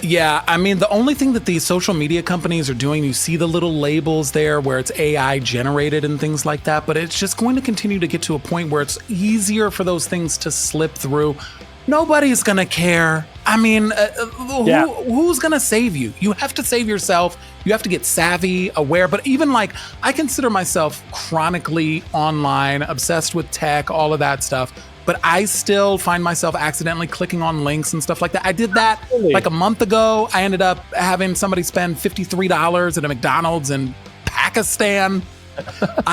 Yeah, I mean, the only thing that these social media companies are doing, you see the little labels there where it's AI generated and things like that, but it's just going to continue to get to a point where it's easier for those things to slip through. Nobody's going to care. I mean, who's going to save you? You have to save yourself. You have to get savvy, aware. But even like, I consider myself chronically online, obsessed with tech, all of that stuff. But I still find myself accidentally clicking on links and stuff like that. I did that like a month ago. I ended up having somebody spend $53 at a McDonald's in Pakistan.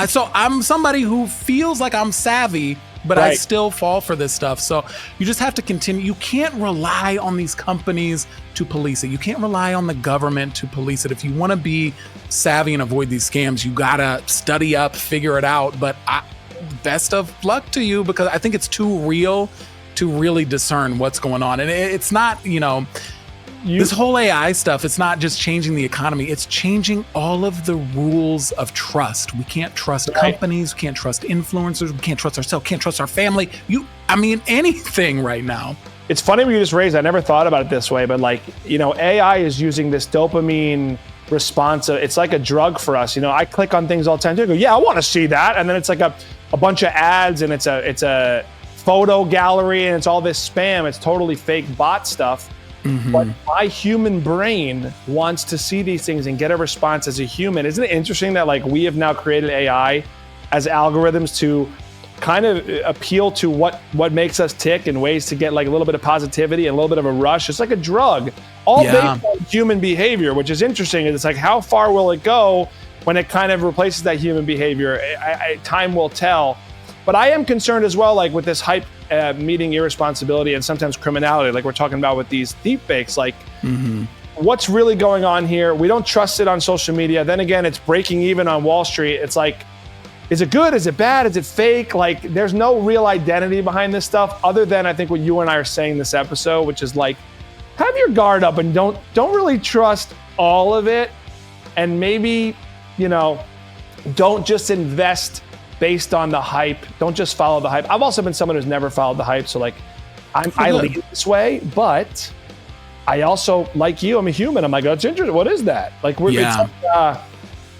So I'm somebody who feels like I'm savvy, but I still fall for this stuff. So you just have to continue. You can't rely on these companies to police it. You can't rely on the government to police it. If you want to be savvy and avoid these scams, you gotta study up, figure it out. But best of luck to you, because I think it's too real to really discern what's going on. And it's not, this whole AI stuff, it's not just changing the economy, it's changing all of the rules of trust. We can't trust companies, we can't trust influencers, we can't trust ourselves, can't trust our family. Anything right now. It's funny when you just raised, I never thought about it this way, but AI is using this dopamine response. It's like a drug for us. I click on things all the time. I go, yeah, I want to see that. And then it's like a bunch of ads, and it's a photo gallery, and it's all this spam. It's totally fake bot stuff. Mm-hmm. But my human brain wants to see these things and get a response as a human. Isn't it interesting that we have now created AI as algorithms to kind of appeal to what makes us tick and ways to get a little bit of positivity and a little bit of a rush? It's like a drug, all based on human behavior, which is interesting. It's like, how far will it go when it kind of replaces that human behavior? Time will tell. But I am concerned as well, with this hype meeting irresponsibility and sometimes criminality, like we're talking about with these deepfakes. What's really going on here? We don't trust it on social media. Then again, it's breaking even on Wall Street. It's like, is it good? Is it bad? Is it fake? There's no real identity behind this stuff other than I think what you and I are saying this episode, which is have your guard up and don't really trust all of it. And maybe, don't just invest based on the hype. Don't just follow the hype. I've also been someone who's never followed the hype. So I lean this way, but I also, like you, I'm a human. I'm like, oh, it's interesting. What is that?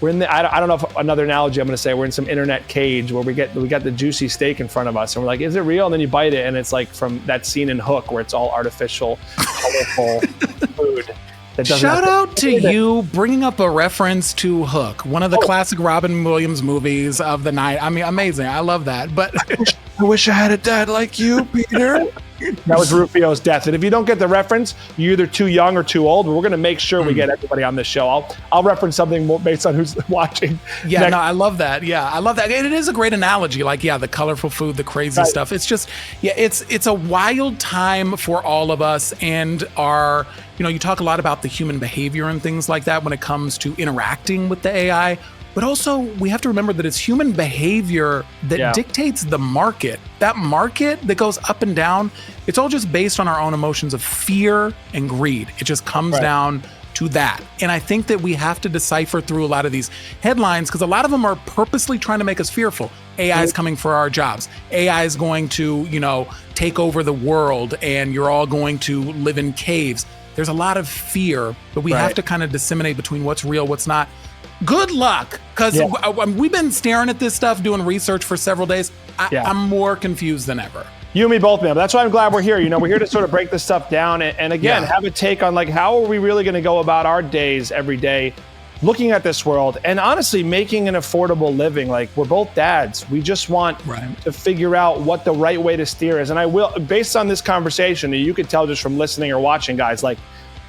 We're in the, I don't know if another analogy I'm going to say, we're in some internet cage where we got the juicy steak in front of us and we're like, is it real? And then you bite it and it's like from that scene in Hook where it's all artificial, colorful food. Shout out to you bringing up a reference to Hook, one of the classic Robin Williams movies of the night. I mean, amazing. I love that. But I wish I had a dad like you, Peter. That was Rufio's death. And if you don't get the reference, you're either too young or too old. But we're going to make sure we get everybody on this show. I'll reference something more based on who's watching. Yeah, I love that. Yeah, I love that. And it is a great analogy. The colorful food, the crazy stuff. It's just, it's a wild time for all of us. And you talk a lot about the human behavior and things like that when it comes to interacting with the AI. But also, we have to remember that it's human behavior that dictates the market. That market that goes up and down, it's all just based on our own emotions of fear and greed. It just comes down to that. And I think that we have to decipher through a lot of these headlines because a lot of them are purposely trying to make us fearful. AI is coming for our jobs. AI is going to, take over the world and you're all going to live in caves. There's a lot of fear, but we have to kind of disseminate between what's real, what's not. Good luck, because we've been staring at this stuff, doing research for several days. I'm more confused than ever. You and me both, man. That's why I'm glad we're here. We're here to sort of break this stuff down and again, have a take on how are we really going to go about our days every day, looking at this world and honestly making an affordable living. We're both dads. We just want to figure out what the right way to steer is. And I will, based on this conversation, you could tell just from listening or watching, guys,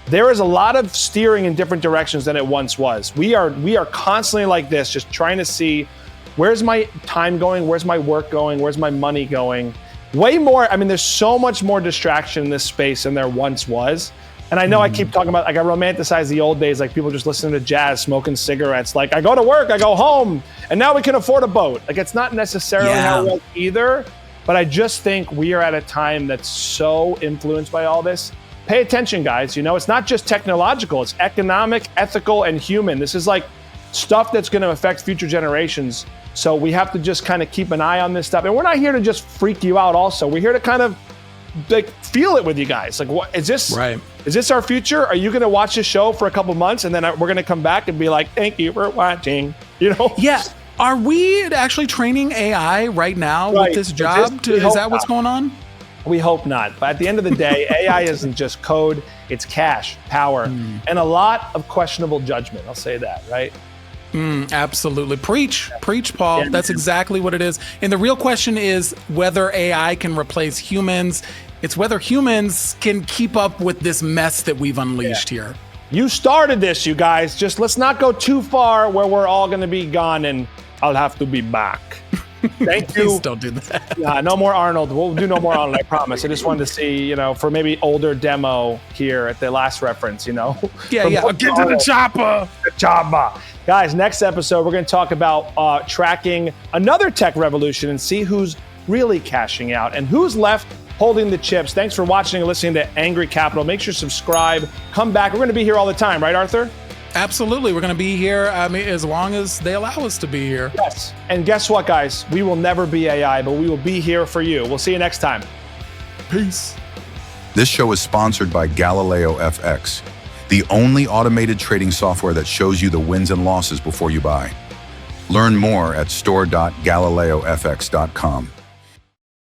there is a lot of steering in different directions than it once was. We are constantly like this, just trying to see where's my time going, where's my work going, where's my money going. Way more, there's so much more distraction in this space than there once was. And I know I keep talking about, I romanticize the old days, people just listening to jazz, smoking cigarettes. I go to work, I go home, and now we can afford a boat. It's not necessarily how it was either, but I just think we are at a time that's so influenced by all this. Pay attention, guys. It's not just technological, it's economic, ethical, and human. This is stuff that's going to affect future generations. So we have to just kind of keep an eye on this stuff. And we're not here to just freak you out also. We're here to kind of feel it with you guys. What is this? Right. Is this our future? Are you going to watch this show for a couple months and then we're going to come back and be like, thank you for watching, Yeah. Are we actually training AI right now with this job? Is that what's going on? We hope not. But at the end of the day, AI isn't just code, it's cash, power, and a lot of questionable judgment. I'll say that, right? Absolutely. Preach, Paul. Yeah, that's exactly what it is. And the real question is whether AI can replace humans. It's whether humans can keep up with this mess that we've unleashed here. You started this, you guys. Just let's not go too far where we're all going to be gone and I'll have to be back. Thank you. Please don't do that. Yeah, no more Arnold. We'll do no more Arnold, I promise. I just wanted to see, for maybe older demo here at the last reference, Yeah. Get to the chopper. The chopper. Guys, next episode, we're going to talk about tracking another tech revolution and see who's really cashing out and who's left holding the chips. Thanks for watching and listening to Angry Capital. Make sure to subscribe. Come back. We're going to be here all the time, right, Arthur? Absolutely. We're going to be here as long as they allow us to be here. Yes. And guess what, guys? We will never be AI, but we will be here for you. We'll see you next time. Peace. This show is sponsored by Galileo FX, the only automated trading software that shows you the wins and losses before you buy. Learn more at store.galileofx.com.